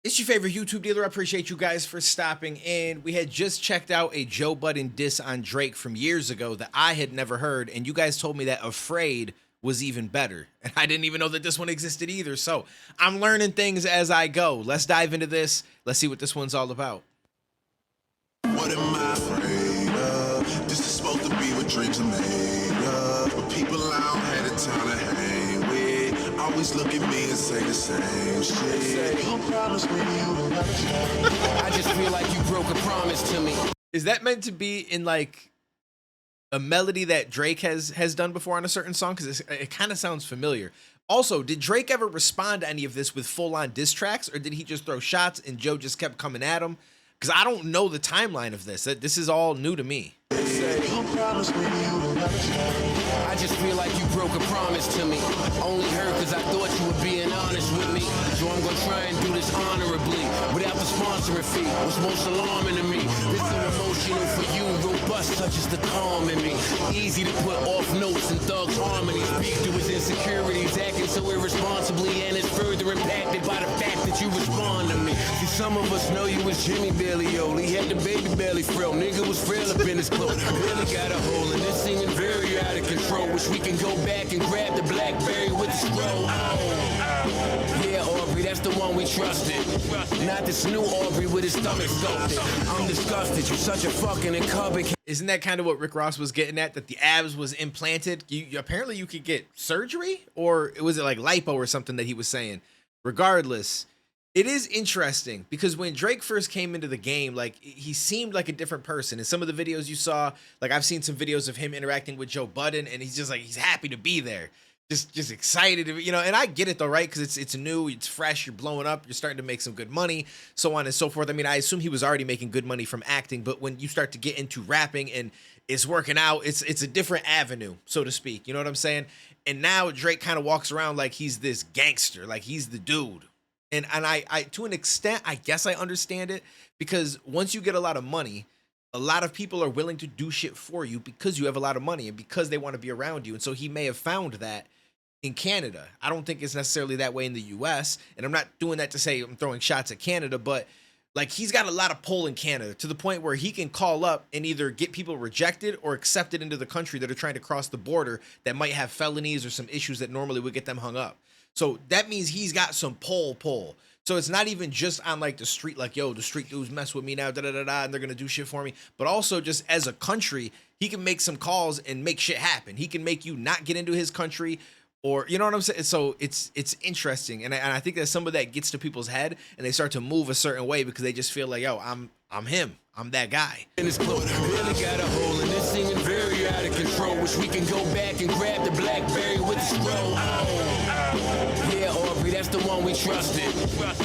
It's your favorite YouTube dealer. I appreciate you guys for stopping in. We had just checked out a Joe Budden diss on Drake from years ago that I had never heard, and you guys told me that Afraid was even better. And I didn't even know that this one existed either. So I'm learning things as I go. Let's dive into this. Let's see what this one's all about. What am I afraid of? This is supposed to be what dreams are made of. But people I don't have the time to hang with always look at me and say the same shit. You promised me you would never stay. I just feel like you broke a promise to me. Is that meant to be in like a melody that Drake has done before on a certain song? Because it kind of sounds familiar. Also, did Drake ever respond to any of this with full-on diss tracks, or did he just throw shots and Joe just kept coming at him? Because I don't know the timeline of this. This is all new to me. You promised me you would never stay. I just feel like you broke a promise to me. Only her because I thought you were being honest with me. So I'm gonna try and do this honorably without the sponsoring fee. What's most alarming to me? This so emotional for you, robust touches the calm in me. Easy to put off notes and thugs harmonies. Speak to his insecurities, acting so irresponsibly, and it's further impacted by the fact that you respond to me. See, some of us know you was Jimmy Bailey-Oli. Had the baby belly frill, nigga was frail up in his clothes. Really got a hole in this singing very out of control. Wish we can go back and grab the Blackberry with the scroll. Yeah, Aubrey, that's the one we trusted. Not this new Aubrey with his stomach sculpted. I'm disgusted, you're such a fucking incumbent. Isn't that kind of what Rick Ross was getting at? That the abs was implanted? Apparently you could get surgery? Or was it like lipo or something that he was saying? Regardless, it is interesting because when Drake first came into the game, like he seemed like a different person. In some of the videos you saw, like I've seen some videos of him interacting with Joe Budden, and he's just like, he's happy to be there. Just excited, and I get it though, right? Because it's new, it's fresh, you're blowing up, you're starting to make some good money, so on and so forth. I mean, I assume he was already making good money from acting, but when you start to get into rapping and it's working out, it's a different avenue, so to speak. You know what I'm saying? And now Drake kind of walks around like he's this gangster, like he's the dude. And I to an extent, I guess I understand it, because once you get a lot of money, a lot of people are willing to do shit for you because you have a lot of money and because they want to be around you. And so he may have found that in Canada. I don't think it's necessarily that way in the US. And I'm not doing that to say I'm throwing shots at Canada, but like he's got a lot of pull in Canada to the point where he can call up and either get people rejected or accepted into the country that are trying to cross the border that might have felonies or some issues that normally would get them hung up. So that means he's got some pull. So it's not even just on like the street, like, yo, the street dudes mess with me now, and they're going to do shit for me. But also just as a country, he can make some calls and make shit happen. He can make you not get into his country, or, you know what I'm saying? So it's interesting. And I think that some of that gets to people's head and they start to move a certain way because they just feel like, yo, I'm him. I'm that guy. In his clothes, really got a hole in this singing very out of control. Wish we can go back and grab the Blackberry with the scroll. Yeah, Aubrey, that's the one we trusted.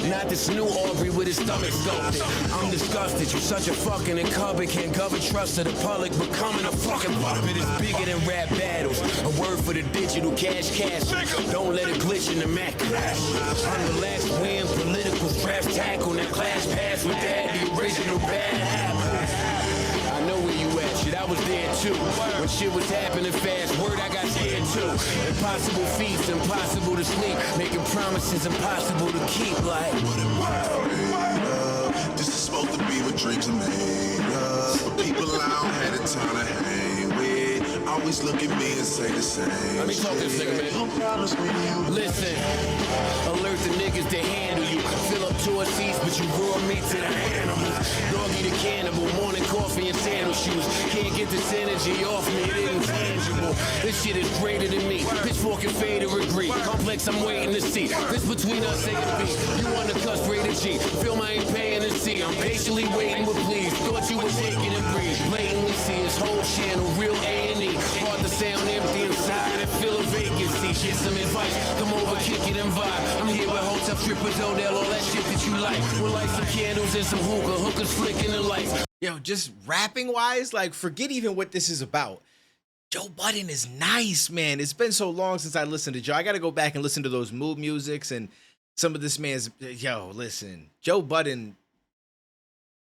Not this new Aubrey with his stomach sculpted. I'm disgusted, you're such a fucking incumbent. Can't govern trust of the public, becoming a fucking puppet is bigger than rap battles. A word for the digital cash. Don't let it glitch in the Mac crash. Unrelaxed win, political draft tackle. Now class pass with that, the original bad apple. I know where you at, shit, I was there too. When shit was happening fast, word I got scared too. Impossible feats, impossible to sleep. Making promises impossible to keep, like. What am I afraid of? This is supposed to be what dreams are made of. But people I don't have the time to hang with always look at me and say the same. Let me talk this nigga, man. You promised me you would. Listen, alert the niggas to handle you. Fill up tour seats, but you raw meat to the animals. Doggy the cannibal, morning coffee and sandal shoes. Can't get this energy off me, it isn't tangible. This shit is greater than me. Pitchfork and fade to agree. Complex, I'm waiting to see. This between us A and B. You on the cusp, rated G. Feel my ain't paying to see. I'm patiently waiting with please. Thought you were taking a breeze. Blatantly see his whole channel, real A&E. Hard to sound empty inside and feel a vacancy. Get some advice, come over, kick it and vibe. I'm here with hotel strippers, Odell, all that shit that you like. We'll light some candles and some hookers flicking the lights. Yo, just rapping wise, like forget even what this is about. Joe Budden is nice, man. It's been so long since I listened to Joe. I got to go back and listen to those mood musics and some of this man's, yo, listen, Joe Budden.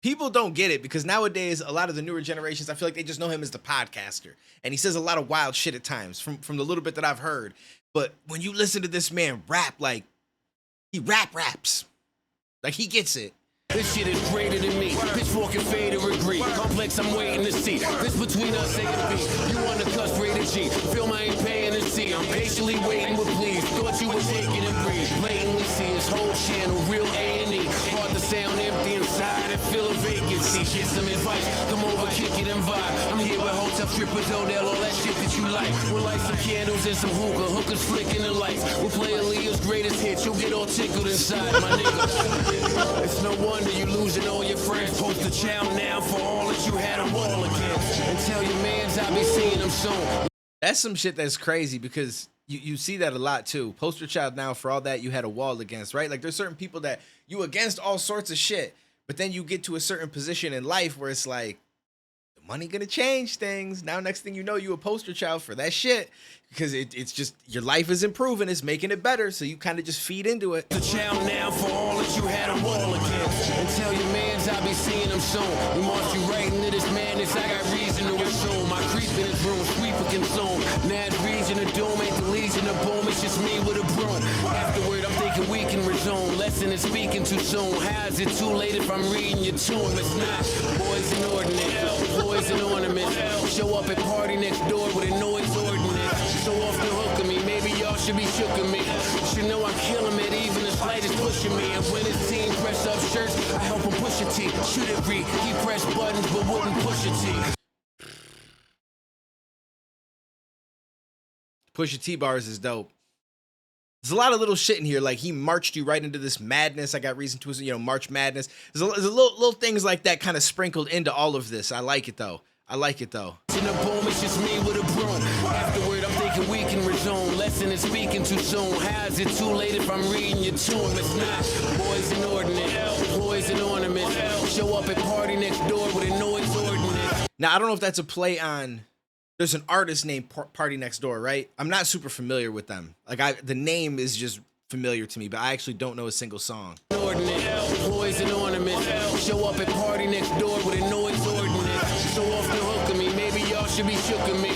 People don't get it because nowadays, a lot of the newer generations, I feel like they just know him as the podcaster. And he says a lot of wild shit at times from the little bit that I've heard. But when you listen to this man rap, like he raps. Like, he gets it. This shit is greater than me. Pitchfork and fade to agree. Complex, I'm waiting to see. This between us, A and B. You on the cusp, rated G. Film I ain't paying to see. I'm patiently waiting with please. Thought you would take it and breathe. Blatantly see his whole channel, real A&E. Hard to sound empty inside and feel a vacancy. Get some advice, come over, kick it and vibe. I'm here with hotel strippers, Odell, all that shit that you like. We'll light some candles and some hookah. Hookers flicking the lights. We'll play Aaliyah's greatest hits. You'll get all tickled inside, my nigga. It's no wonder you losing all your friends. Post a child now for all that you had a wall against. And tell your mans I'll be seeing them soon. That's some shit that's crazy because you see that a lot too. Poster child now for all that you had a wall against, right? Like there's certain people that you against all sorts of shit, but then you get to a certain position in life where it's like, the money gonna change things. Now next thing you know, you a poster child for that shit because it's just your life is improving, it's making it better, so you kind of just feed into it. The child now for all that you had a wall against. And tell your mans I'll be seeing them soon. We march you right into this madness, I got reason to assume. I creep in his room, sweeper consume. Now it's region of doom, ain't the legion of boom, it's just me with a broom. Afterward, I'm thinking we can resume. Lesson is speaking too soon. How is it too late if I'm reading your tune? It's not. Boys and ordinance, boys and ornaments. Show up at party next door with a noise ordinance. So off the hook of me, maybe y'all should be shook of me. Should know I'm killing it, even the slightest pushing me. And when his team press up shirts, I help him push a T. Should it read? He pressed buttons but wouldn't push a T. Pusha T bars is dope. There's a lot of little shit in here. Like he marched you right into this madness. I got reason to, March Madness. There's a little things like that kind of sprinkled into all of this. I like it though. In a boom, it's just me with a broom. Afterward, I'm thinking we can resume. Lesson is speaking too soon. How is it too late if I'm reading your tune? It's not. Boys and ordinance, boys and ornaments. Show up at party next door with a noise ordinance. Now, I don't know if that's a play on... There's an artist named Party Next Door, right? I'm not super familiar with them. Like, the name is just familiar to me, but I actually don't know a single song. Ordinance, boys and ornaments. Show up at party next door with a noise ordinance. So off the hook of me, maybe y'all should be shook of me.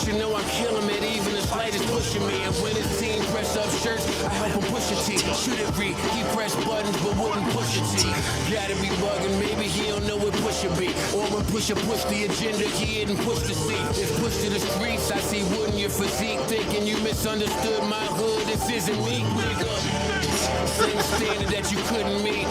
Should know I'm killing it, even the slightest pushing me. And when his team press up shirts, I help him push a T. Should it read? He pressed buttons but wouldn't push a T. Gotta be bugging, maybe he don't know what Pusha be. Or when Pusha push the agenda, he didn't push the seat. It's pushed to the streets, I see wood in your physique. Thinking you misunderstood my hood, this isn't me, nigga. Same standard that you couldn't meet.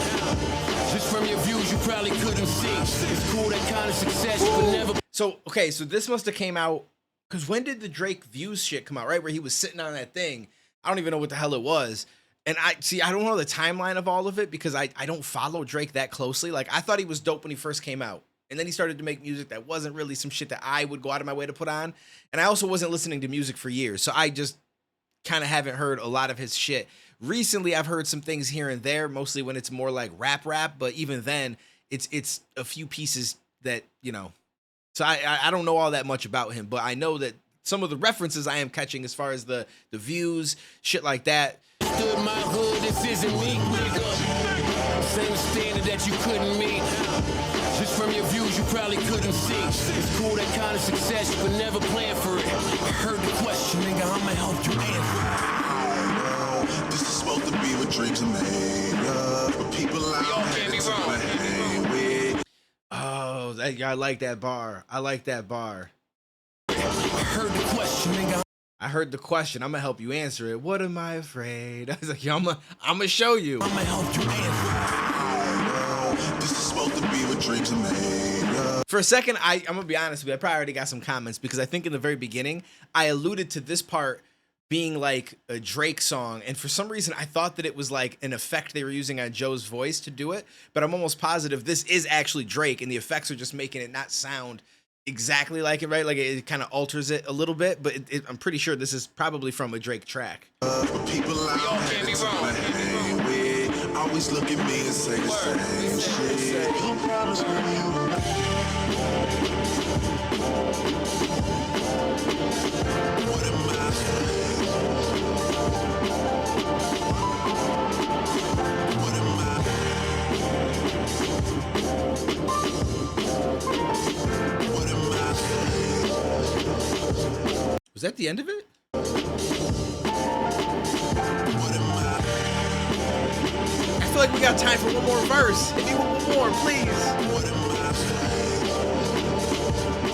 Just from your views, you probably couldn't see. It's cool, that kind of success you could never... So, okay, so this must have came out... Because when did the Drake Views shit come out, right? Where he was sitting on that thing. I don't even know what the hell it was. And I don't know the timeline of all of it because I don't follow Drake that closely. Like, I thought he was dope when he first came out. And then he started to make music that wasn't really some shit that I would go out of my way to put on. And I also wasn't listening to music for years. So I just kind of haven't heard a lot of his shit. Recently, I've heard some things here and there, mostly when it's more like rap. But even then, it's a few pieces that, So I don't know all that much about him, but I know that some of the references I am catching as far as the views, shit like that. Stood my hood, this isn't me, nigga. Same standard that you couldn't meet. Just from your views, you probably couldn't see. It's cool, that kind of success, you could never plan for it. I heard the question, nigga, I'ma help you answer. This is supposed to be what dreams are made of. But people out here to hang with. Oh, I like that bar. I heard the question, nigga. I heard the question. I'm gonna help you answer it. What am I afraid? I was like, I'm gonna show you. I'ma help you answer. This is supposed to be what dreams are made of. For a second, I'm gonna be honest with you. I probably already got some comments because I think in the very beginning I alluded to this part being like a Drake song, and for some reason I thought that it was like an effect they were using on Joe's voice to do it. But I'm almost positive this is actually Drake, and the effects are just making it not sound exactly like it, right? Like it kind of alters it a little bit, but I'm pretty sure this is probably from a Drake track. But people out here to hang with always look at me and say the same shit. What am I? What am I? What am I? Was that the end of it? What am I? I feel like we got time for one more verse. Hit me with one more, please. What am I afraid of? What am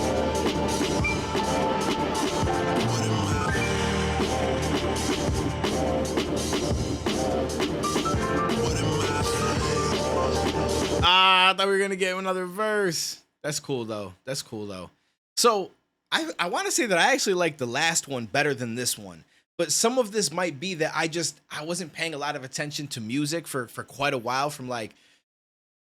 I? What am I afraid of? Ah, I thought we were gonna get another verse. That's cool though. That's cool though. So I want to say that I actually like the last one better than this one. But some of this might be that I wasn't paying a lot of attention to music for quite a while, from like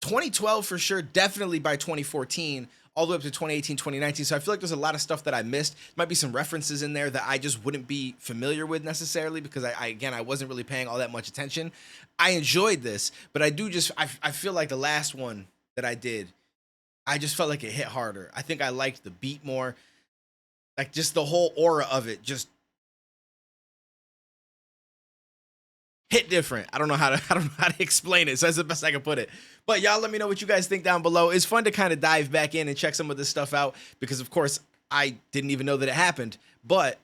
2012 for sure, definitely by 2014, all the way up to 2018, 2019. So I feel like there's a lot of stuff that I missed. Might be some references in there that I just wouldn't be familiar with necessarily, because I wasn't really paying all that much attention. I enjoyed this, but I feel like the last one that I did, I just felt like it hit harder. I think I liked the beat more. Like just the whole aura of it just hit different. I don't know how to explain it. So that's the best I can put it. But y'all let me know what you guys think down below. It's fun to kind of dive back in and check some of this stuff out, because of course I didn't even know that it happened. But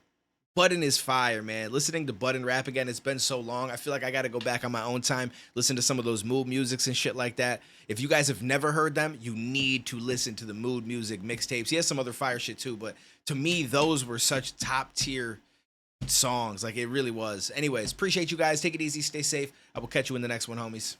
Budden is fire, man. Listening to Budden rap again, it's been so long. I feel like I got to go back on my own time, listen to some of those mood musics and shit like that. If you guys have never heard them, you need to listen to the mood music mixtapes. He has some other fire shit too, but to me, those were such top tier songs. Like, it really was. Anyways, appreciate you guys. Take it easy. Stay safe. I will catch you in the next one, homies.